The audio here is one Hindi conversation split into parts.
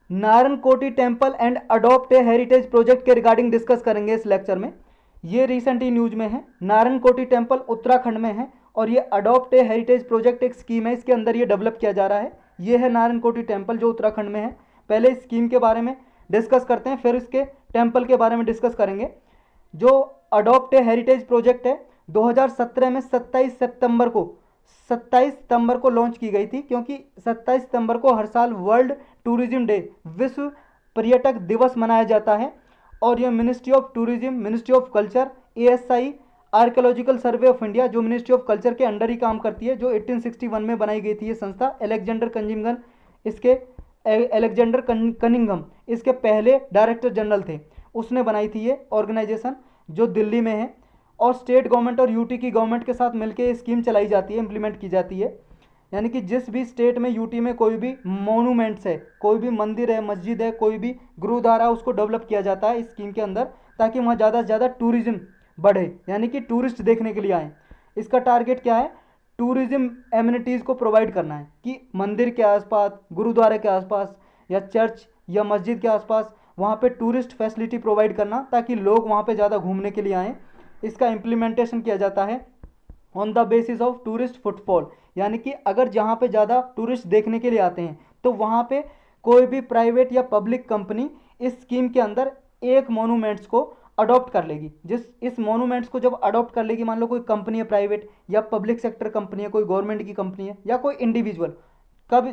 Narayankoti temple and adopt a heritage project के रिगार्डिंग डिस्कस करेंगे इस लेक्चर में। ये रिसेंटली न्यूज में है। नारायणकोटि टेम्पल उत्तराखंड में है और ये अडॉप्ट ए हेरिटेज प्रोजेक्ट एक स्कीम है, इसके अंदर ये डेवलप किया जा रहा है। ये है नारायणकोटि टेम्पल जो उत्तराखंड में है। पहले इस स्कीम के बारे में डिस्कस करते हैं, फिर इसके टेम्पल के बारे में डिस्कस करेंगे। जो अडॉप्ट ए हेरिटेज प्रोजेक्ट है 2017 में 27 सितंबर को लॉन्च की गई थी, क्योंकि 27 सितंबर को हर साल वर्ल्ड टूरिज्म डे, विश्व पर्यटक दिवस मनाया जाता है। और यह ministry of tourism, ministry of culture, ASI archaeological survey of India जो मिनिस्ट्री ऑफ कल्चर के अंडर ही काम करती है, जो 1861 में बनाई गई थी ये संस्था। अलेक्जेंडर कनिंघम इसके पहले डायरेक्टर जनरल थे, उसने बनाई थी ये ऑर्गेनाइजेशन जो दिल्ली में है। और स्टेट गवर्नमेंट और यूटी की गवर्नमेंट के साथ मिलकर ये स्कीम चलाई जाती है, इंप्लीमेंट की जाती है। यानी कि जिस भी स्टेट में, यूटी में कोई भी मोनूमेंट्स है, कोई भी मंदिर है, मस्जिद है, कोई भी गुरुद्वारा, उसको डेवलप किया जाता है इस स्कीम के अंदर, ताकि वहाँ ज़्यादा से ज़्यादा टूरिज्म बढ़े, यानी कि टूरिस्ट देखने के लिए आए। इसका टारगेट क्या है? टूरिज्म एमिनिटीज़ को प्रोवाइड करना है कि मंदिर के आसपास, गुरुद्वारे के आसपास या चर्च या मस्जिद के आसपास वहाँ पे टूरिस्ट फैसिलिटी प्रोवाइड करना, ताकि लोग वहाँ पे ज़्यादा घूमने के लिए आएँ। इसका इम्प्लीमेंटेशन किया जाता है on the basis of tourist footfall, यानी कि अगर जहाँ पे ज़्यादा टूरिस्ट देखने के लिए आते हैं तो वहाँ पे कोई भी प्राइवेट या पब्लिक कंपनी इस स्कीम के अंदर एक मोनूमेंट्स को अडॉप्ट कर लेगी। इस मोनूमेंट्स को जब अडॉप्ट कर लेगी, मान लो कोई कंपनी है प्राइवेट या पब्लिक सेक्टर कंपनी है, कोई गवर्नमेंट की कंपनी है या कोई इंडिविजुअल,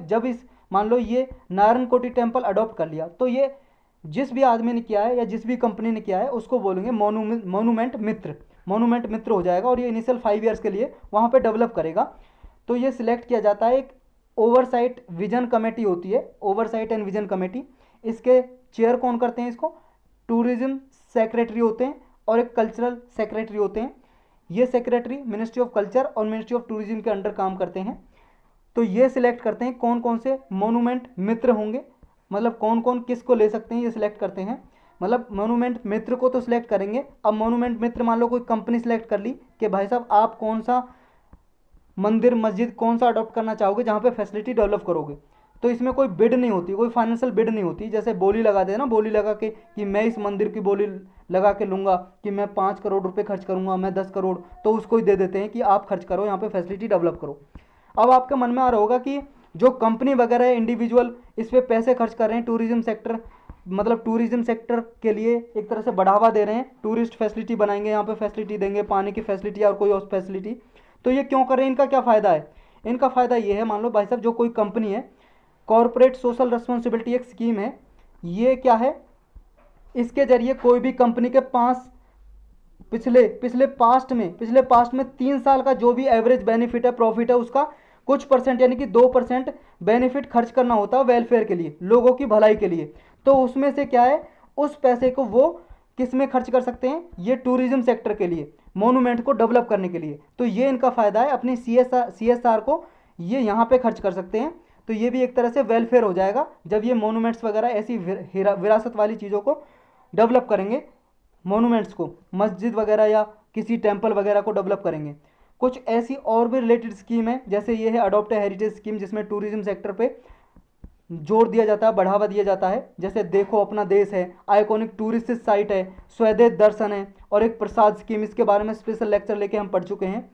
जब इस मान लो ये नारायणकोटि टेम्पल अडॉप्ट कर लिया, तो ये जिस भी आदमी ने किया है या जिस भी कंपनी ने किया है उसको बोलेंगे मोनूमेंट मित्र हो जाएगा। और ये इनिशियल 5 ईयर्स के लिए वहाँ पे डेवलप करेगा। तो ये सिलेक्ट किया जाता है, एक ओवरसाइट विजन कमेटी होती है, ओवरसाइट एंड विजन कमेटी। इसके चेयर कौन करते हैं? इसको टूरिज्म सेक्रेटरी होते हैं और एक कल्चरल सेक्रेटरी होते हैं। ये सेक्रेटरी मिनिस्ट्री ऑफ कल्चर और मिनिस्ट्री ऑफ टूरिज्म के अंडर काम करते हैं। तो ये सिलेक्ट करते हैं कौन कौन से मोनूमेंट मित्र होंगे, मतलब कौन कौन किसको ले सकते हैं, ये सिलेक्ट करते हैं। मतलब मोनूमेंट मित्र को तो सिलेक्ट करेंगे। अब मोनूमेंट मित्र मान लो कोई कंपनी सिलेक्ट कर ली कि भाई साहब आप कौन सा मंदिर मस्जिद कौन सा अडॉप्ट करना चाहोगे जहाँ पे फैसिलिटी डेवलप करोगे। तो इसमें कोई बिड नहीं होती, कोई फाइनेंशियल बिड नहीं होती। जैसे बोली लगा दे ना, बोली लगा के कि मैं इस मंदिर की बोली लगा के लूँगा कि मैं 5 करोड़ रुपए खर्च करूँगा, मैं 10 करोड़, तो उसको ही दे देते हैं कि आप खर्च करो, यहाँ पे फैसिलिटी डेवलप करो। अब आपके मन में आ रहा होगा कि जो कंपनी वगैरह है, इंडिविजुअल इस पर पैसे खर्च कर रहे हैं, टूरिज्म सेक्टर, मतलब टूरिज्म सेक्टर के लिए एक तरह से बढ़ावा दे रहे हैं, टूरिस्ट फैसिलिटी बनाएंगे, यहाँ पे फैसिलिटी देंगे, पानी की फैसिलिटी और कोई और फैसिलिटी, तो ये क्यों कर रहे हैं? इनका क्या फ़ायदा है? इनका फ़ायदा ये है, मान लो भाई साहब जो कोई कंपनी है, कॉरपोरेट सोशल रिस्पॉन्सिबिलिटी एक स्कीम है। ये क्या है? इसके जरिए कोई भी कंपनी के पास पिछले पास्ट में 3 साल का जो भी एवरेज बेनिफिट है, प्रॉफिट है, उसका कुछ परसेंट यानी कि 2% बेनिफिट खर्च करना होता है वेलफेयर के लिए, लोगों की भलाई के लिए। तो उसमें से क्या है, उस पैसे को वो किस में खर्च कर सकते हैं? ये टूरिज्म सेक्टर के लिए, मोनूमेंट को डेवलप करने के लिए। तो ये इनका फ़ायदा है, अपनी CSR को ये यहाँ पे खर्च कर सकते हैं। तो ये भी एक तरह से वेलफेयर हो जाएगा जब ये मोनूमेंट्स वगैरह ऐसी विरासत वाली चीज़ों को डेवलप करेंगे, मोनूमेंट्स को, मस्जिद वगैरह या किसी टेम्पल वगैरह को डेवलप करेंगे। कुछ ऐसी और भी रिलेटेड स्कीम है, जैसे ये है अडॉप्ट ए हेरिटेज स्कीम, जिसमें टूरिज्म सेक्टर पे जोर दिया जाता है, बढ़ावा दिया जाता है। जैसे देखो अपना देश है, आइकॉनिक टूरिस्ट साइट है, स्वदेश दर्शन है और एक प्रसाद स्कीम, इसके बारे में स्पेशल लेक्चर लेके हम पढ़ चुके हैं।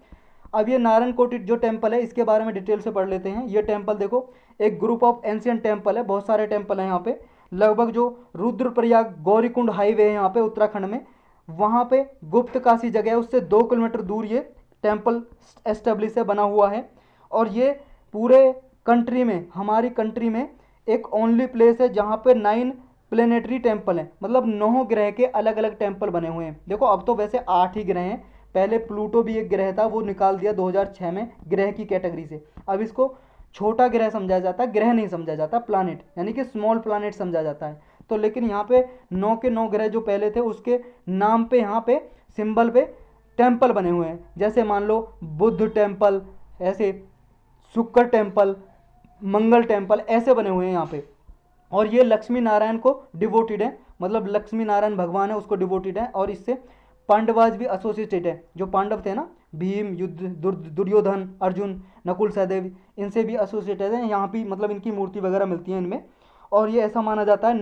अब ये नारायणकोटि जो टेम्पल है इसके बारे में डिटेल से पढ़ लेते हैं। ये टेम्पल देखो एक ग्रुप ऑफ एंशियंट टेम्पल है, बहुत सारे टेम्पल हैं यहाँ पे। लगभग जो रुद्रप्रयाग गौरीकुंड हाईवे है यहाँ पे उत्तराखंड में, वहाँ पे गुप्त काशी जगह है, उससे 2 किलोमीटर दूर ये टेम्पल एस्टेब्लिश है, बना हुआ है। और ये पूरे कंट्री में, हमारी कंट्री में एक ओनली प्लेस है जहाँ पे 9 प्लेनेटरी टेम्पल हैं, मतलब 9 ग्रह के अलग अलग टेम्पल बने हुए हैं। देखो अब तो वैसे 8 ही ग्रह हैं, पहले प्लूटो भी एक ग्रह था, वो निकाल दिया 2006 में ग्रह की कैटेगरी से। अब इसको छोटा ग्रह समझा जाता है, ग्रह नहीं समझा जाता, प्लानिट यानी कि स्मॉल प्लानिट समझा जाता है। तो लेकिन यहाँ पे 9 के 9 ग्रह जो पहले थे उसके नाम पे यहाँ पे सिंबल पे टेम्पल बने हुए हैं। जैसे मान लो बुद्ध टेम्पल, ऐसे शुक्र टेम्पल, मंगल टेम्पल, ऐसे बने हुए हैं यहाँ पे। और ये लक्ष्मी नारायण को डिवोटेड है, मतलब लक्ष्मी नारायण भगवान है उसको डिवोटेड है। और इससे पांडवाज भी एसोसिएटेड है, जो पांडव थे ना, भीम, युद्ध, दुर्योधन, अर्जुन, नकुल, सहदेव, इनसे भी एसोसिएटेड है। यहाँ भी मतलब इनकी मूर्ति वगैरह मिलती है इनमें। और ये ऐसा माना जाता है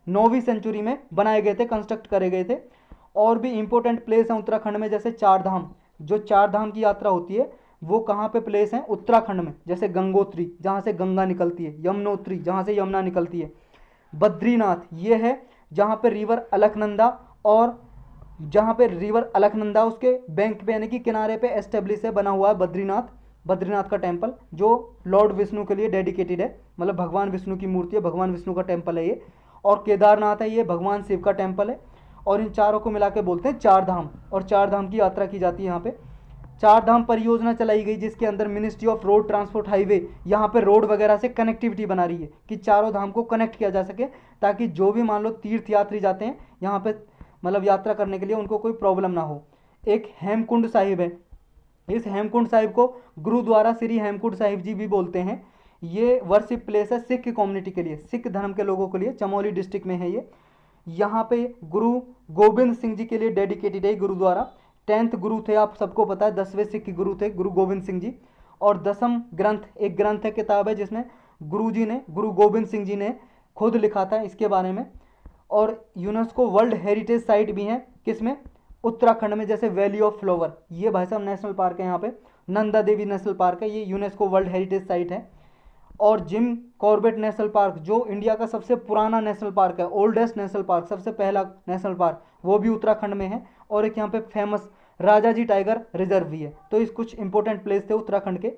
9वीं सेंचुरी में बनाए गए थे, कंस्ट्रक्ट करे गए थे। और भी इंपॉर्टेंट प्लेस हैं उत्तराखंड में, जैसे चार धाम, जो चार धाम की यात्रा होती है वो कहाँ पे प्लेस हैं उत्तराखंड में, जैसे गंगोत्री जहाँ से गंगा निकलती है, यमुनोत्री जहाँ से यमुना निकलती है, बद्रीनाथ ये है जहाँ पे रिवर अलकनंदा, और जहाँ पे रिवर अलकनंदा उसके बैंक पे यानी कि किनारे पे एस्टेब्लिश है, बना हुआ है बद्रीनाथ। बद्रीनाथ का टेम्पल जो लॉर्ड विष्णु के लिए डेडिकेटेड है, मतलब भगवान विष्णु की मूर्ति है, भगवान विष्णु का टेम्पल है ये। और केदारनाथ है, ये भगवान शिव का टेम्पल है। और इन चारों को मिला के बोलते हैं चार धाम, और चार धाम की यात्रा की जाती है यहाँ पे। चार धाम परियोजना चलाई गई जिसके अंदर ministry of road transport highway यहाँ पे रोड वगैरह से कनेक्टिविटी बना रही है कि चारों धाम को कनेक्ट किया जा सके, ताकि जो भी मान लो तीर्थ यात्री जाते हैं यहाँ पे मतलब यात्रा करने के लिए उनको कोई प्रॉब्लम ना हो। एक हेमकुंड साहिब है, इस हेमकुंड साहिब को गुरुद्वारा श्री हेमकुंड साहिब जी भी बोलते हैं। ये वर्शिप प्लेस है सिख कम्युनिटी के लिए, सिख धर्म के लोगों के लिए, चमोली डिस्ट्रिक्ट में है ये। यहाँ पे गुरु गोविंद सिंह जी के लिए डेडिकेटेड है गुरुद्वारा। 10th गुरु थे, आप सबको पता है, 10वें सिख गुरु थे गुरु गोविंद सिंह जी। और 10म ग्रंथ, एक ग्रंथ है, किताब है जिसमें गुरु जी ने, गुरु गोविंद सिंह जी ने खुद लिखा था इसके बारे में। और यूनेस्को वर्ल्ड हेरिटेज साइट भी है किसमें, उत्तराखंड में, जैसे वैली ऑफ फ्लावर, ये भाई साहब नेशनल पार्क है यहाँ पे, नंदा देवी नेशनल पार्क है, ये यूनेस्को वर्ल्ड हेरिटेज साइट है। और जिम कॉर्बेट नेशनल पार्क जो इंडिया का सबसे पुराना नेशनल पार्क है, ओल्डेस्ट नेशनल पार्क, सबसे पहला नेशनल पार्क, वो भी उत्तराखंड में है। और एक यहाँ पे फेमस राजा जी टाइगर रिजर्व भी है। तो इस कुछ इंपॉर्टेंट प्लेस थे उत्तराखंड के।